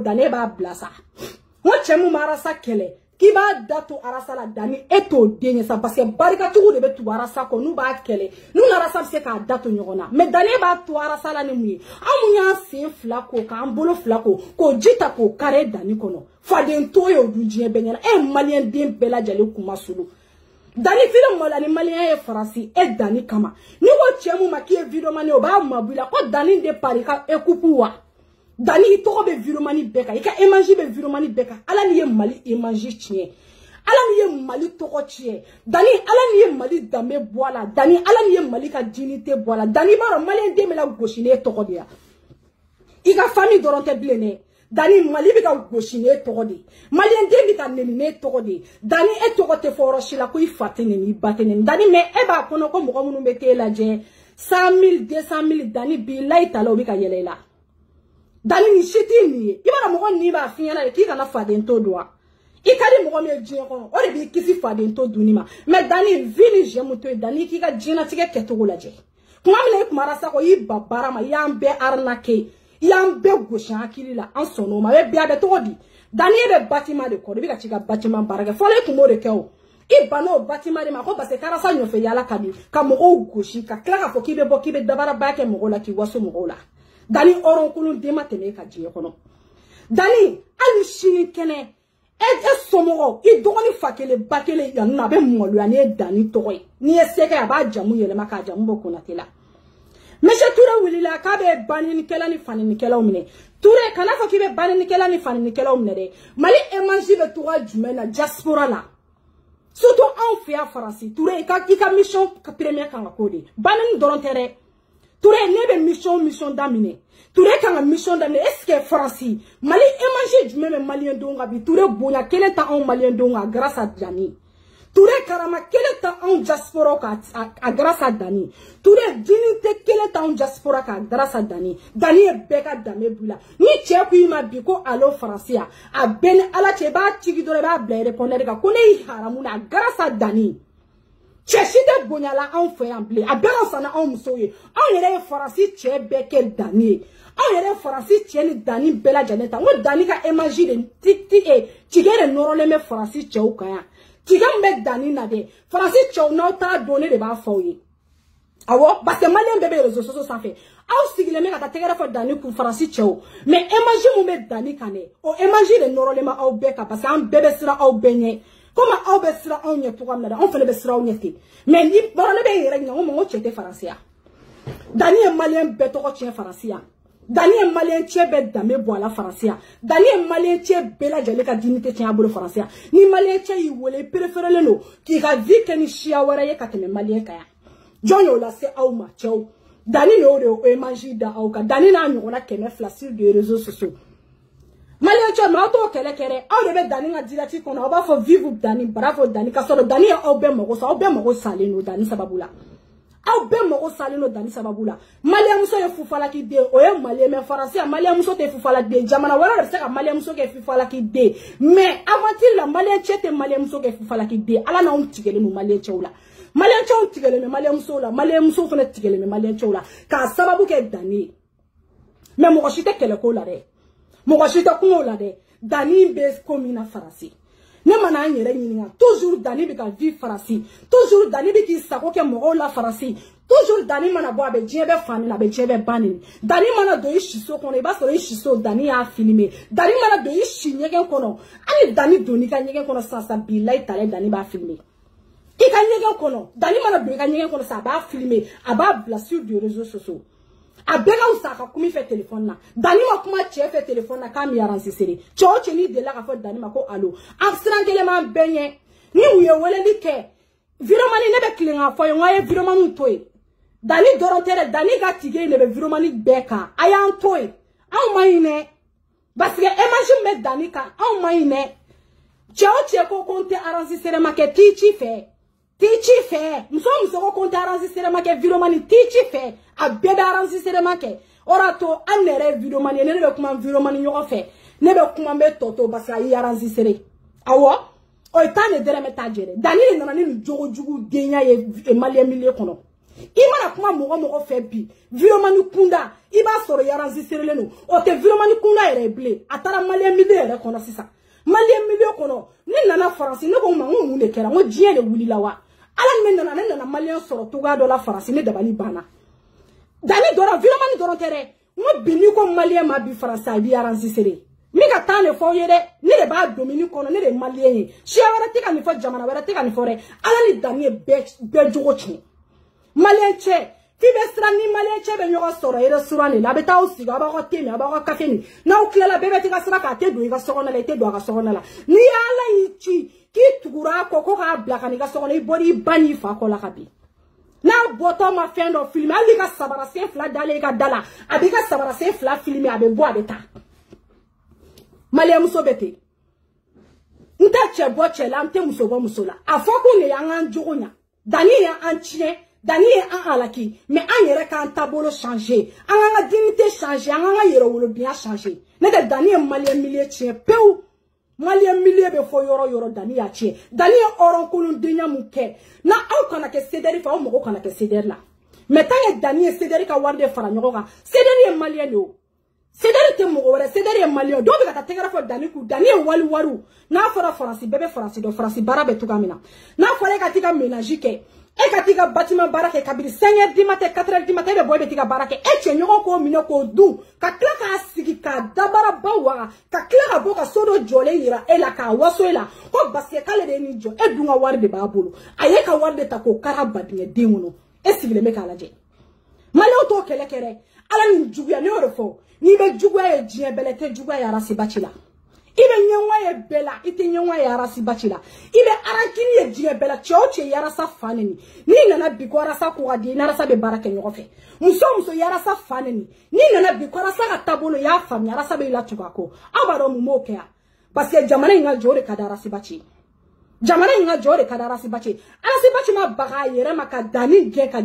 Dani ba blasa. Mo chemu marasa kele. Qui va dato arasa la Dani eto denye sa parce que barika tugu de be tu arasa ko nu ba kele. Nu arasa se ka dato nyona. Mais Dani ba tu arasa la ni muye. Amunya se flako ka ambolo flako ko jita ko kare Dani kono. Faden toyo dujie benyala e malien den bela jale kuma sulu. Dani film mola ni malien e farasi e Dani kama. Ni wo chemu makie video mani oba mabula ko Dani de parika e kupuwa. Dani ito be viromani beka ika emanji be viromani beka ala ni ye mali emanji chie ala ni ye mali toko chie Dani ala ni ye mali dame boala Dani ala ni ye mali ka dignité boala Dani baro mali ndeme la goshine toko dia ika famille doronte blene Dani mali bika goshine toko di mali ndeme ka nemine toko di Dani e toko te foro shila ko ifatene ni batene Dani me eba kono ko mo munu bete la je 100,000 200,000 Dani bi laita lo bika yelela Dani ni shiti ni ibara mo ni ba finyana e ki kana fadento doa ikadi mo me jin ko o de bi kisi fadento dunima mais Dani vini jemuto Dani ki ka jina tike keto la je kuma mele kuma rasa ko yiba barama yambe arnake yambe goshan akili la ansono ma be bia be to di Dani be bâtiment de ko de bi ka chika bâtiment baraka fole ko mo de kewo ibano bâtiment de ma ko parce que karasa nyofe yala kabi ka mo goshi ka kla ka fo ki be bo ki be dabara ba ke mo la ki waso mo la Dani oron kulun dema teme ka jiye kono Dani ali shini kene e somogo I dogoni fakele bakele ya na be molu ane Dani toy ni eseke aba jamu yele maka jamu bokuna tela Monsieur Touré wilila ka be banini kela ni fanini kela umne Touré kana fo ki be banini kela ni fanini kela umne de mali emanji be toura jumena diaspora la surtout en fait farasi Touré ka mission première kan ko de banini dorontere Touré nebe mission damine Touré kanga mission damine est-ce que Franci Mali emange du même malien donga bi Touré bonya quel temps en malien donga grâce à Dani Touré karama quel temps en diaspora ka grâce à Dani Touré dignité quel temps en diaspora ka grâce à Dani Dani e beka dame bula ni cheku ima biko alo Francia a ben ala cheba tigi dore ba ble répondre ka kone haramuna grâce à Dani Cheshide bonyala en fait en blé. A belansana en musoye. En yere farasi che bekel Dani. En yere farasi che ni Dani bela janeta. Ngo Dani ka emanji de titi e. Tigere norole me farasi che ukaya. Tigam me Dani na de. Farasi che na ta donner de ba foye. Awo parce que malien bébé réseaux sociaux ça fait. Aw sigile me ka tegere fo Dani ku farasi che o. Mais emanji mu me Dani kane. O emanji de norole ma aw beka parce que am bébé sira aw benye. Comment on peut se rendre pour amener on fait le best round mais ni bon le bien règne on m'a cheté français Daniel malien beto ko tien français Daniel malien tien bet dame boala français Daniel malien tien bela jale ka dignité tien abolo français ni malien tien yi wole préférer le no qui ga vie que ni chia wara ye kateme malien kaya jonyo la se awma chew Dani no de e manji da awka Dani na nyo na keme flasir de réseaux sociaux Malien tu ma to kele kere aw de be Dani nga dilati kono oba fo vive Dani bravo Dani ka solo Dani aw be mo sale no Dani sababula aw be mo sale no Dani sababula Malien muso ye fufala ki de o ye Malien me français Malien muso te fufala de jamana wala de se Malien muso ke fufala ki de mais avant la Malien chete Malien muso ke fufala ki de ala na tigele no Malien chewla Malien chew tigele me Malien muso la Malien muso fene tigele me Malien chewla ka sababu ke Dani mais mo chite kele ko la de Mogashita kumola de Dani base commune farasi. Ne mana nyere nyinga toujours Dani bika vie farasi. Toujours Dani biki sako ke mo la farasi. Toujours Dani mana bo abe jebe famille abe jebe banin. Dani mana do ishiso kono ba so ishiso Dani a filmé. Dani mana do ishi nyegen kono. Ani Dani doni ka nyegen kono sa bilai tale Dani ba filmé. Ika nyegen kono. Dani mana do ka nyegen kono sa ba filmé. Aba bla sur des réseaux sociaux. A bega usaka kumi fait téléphone na Dani ma kuma che fait téléphone na kam yaran sisiri cho ni de la ka fo Dani ma ko allo abstrangele ma benye ni uye wele like viromani ne be klinga fo yo ngaye viromani toy Dani dorontere Dani ga tige ne be viromani beka ayan toy aw mayine parce que imagine me Dani ka aw mayine cho ko konte arrangere ma ke tichi fe muso ko konte arrangere ma ke viromani tichi fe a bébé arrangere ma ke orato anere viromani ne be kuma viromani nyoko fe ne be kuma be toto parce que arrangere awo o itane dere me tajere Dani nana ni jogo jugu genya ye malien milier kono Imana kuma mogo fait bi. Viromani kunda. Iba soro yaranzi sereleno. Ote viromani kunda ereble. Atara malien mide ere kono sisa. Malien mide kono. Ni nana faransi. Ne ko mangu munde kera. Ngo jien de wuli lawa. Ala nana malien soro. Tuga do la faransi. Ne dabali bana. Dani dora. Viromani dora tere. Ngo bini ko malien ma bi faransa. Bi yaranzi sere. Mika tane fo yere. Ne de ba domini kono. Ne de malien ye. Shia wera tika ni fo jamana. Wera tika ni fore. Ala ni dani be jogo chini. Malien che. Fibe sra ni malien che be nyoga soro ere surani la beta osiga aba ko temi aba ko kafeni na uklela bebe tika sra ka te do iga sogona la te do aga sogona la ni ala ichi ki tugura ko ka blaka ni ga sogona I body bani fa ko la kabi na boto ma fendo film ali ga sabara se fla dale ga dala abi ga sabara se fla film abe bo abeta malien muso bete nta che bo che la nte muso bo muso la afoko ne yangan jogonya dani ya anchie Dani est alaki, mais an yere kan tabolo changer, an dignité changer, an yere wolo bien changer. Ne de Dani est malien millier tien peu, malien millier be fo yoro Dani ya tien. Dani est oron kulun denya muke. Na au kana ke sederi fa o mo kana ke sederi la. Mais tant que Dani est sederi ka warde fara nyoga, sederi est malien yo. Sederi te mo wore, sederi est malien. Do be ka tegara fo Dani ku, Dani est waru. Na fora faransi bebe faransi do faransi barabe tugamina. Na fora ka tika ménage ke. E ka tiga bâtiment barake kabiri 5h du matin 4h du matin be boy be tiga barake e che nyogo ko mino ko du ka kla ka sigi ka dabara bawa ka kla ka boka sodo jole yira e la ka waso ela ko baske kale de ni jo e dunga warde babulu aye ka warde ta ko karaba dinye dengono e sigile me kala je malo to kele kere ala ni juguya ni orofo ni be juguya e jie belete juguya ya rasi bachila ibe nyenwa ye bela ite nyenwa ya rasi bachila ibe arankini ye jie bela choche ya rasa faneni ni nana biko rasa ko adi na rasa be barake nyofe muso ya rasa faneni ni nana biko rasa ka tabolo ya fam ya rasa be la tugako abaro mu mokea parce que jamana inga jore kadara sibachi jamana inga jore kadara sibachi ala sibachi ma baga yere maka dani ge ka